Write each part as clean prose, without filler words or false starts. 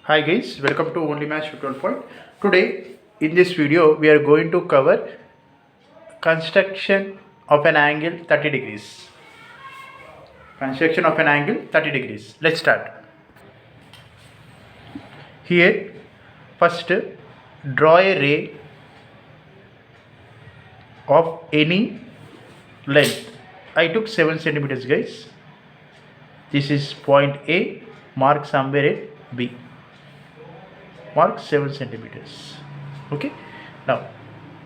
Hi guys, welcome to Only Match Tutorial Point. Today in this video we are going to cover construction of an angle 30 degrees. Construction of an angle 30 degrees. Let's start. Here first draw a ray of any length. I took 7 centimeters guys. This is point A, mark somewhere at B. Mark 7 centimeters. Okay, now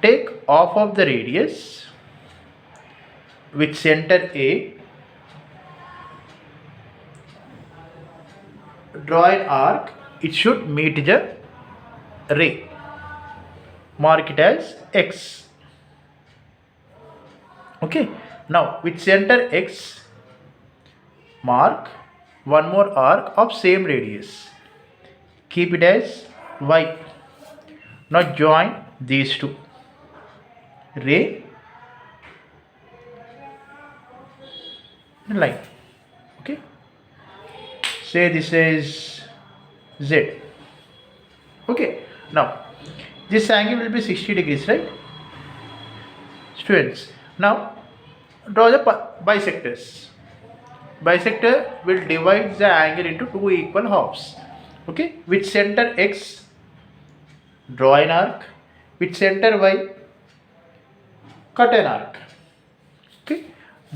take off of the radius with center A, draw an arc, it should meet the ray, mark it as X. Okay, now with center X, mark one more arc of same radius, keep it as Y. Now join these two, ray and line. Okay, say this is Z. Okay, now this angle will be 60 degrees, right students? Now draw the bisectors. Bisector will divide the angle into two equal halves. Okay, with center X, draw an arc, with center Y, cut an arc. Okay,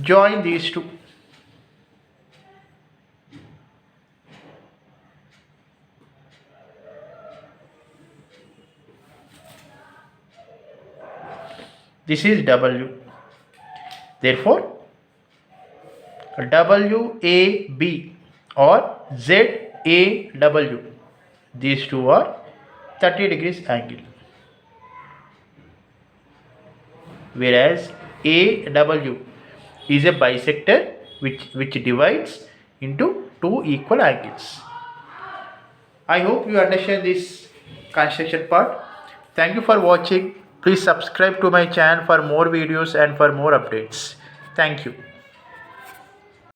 join these two. This is W. Therefore, WAB or ZAW, these two are 30 degrees angle. Whereas AW is a bisector which divides into two equal angles. I hope you understand this construction part. Thank you for watching. Please subscribe to my channel for more videos and for more updates. Thank you.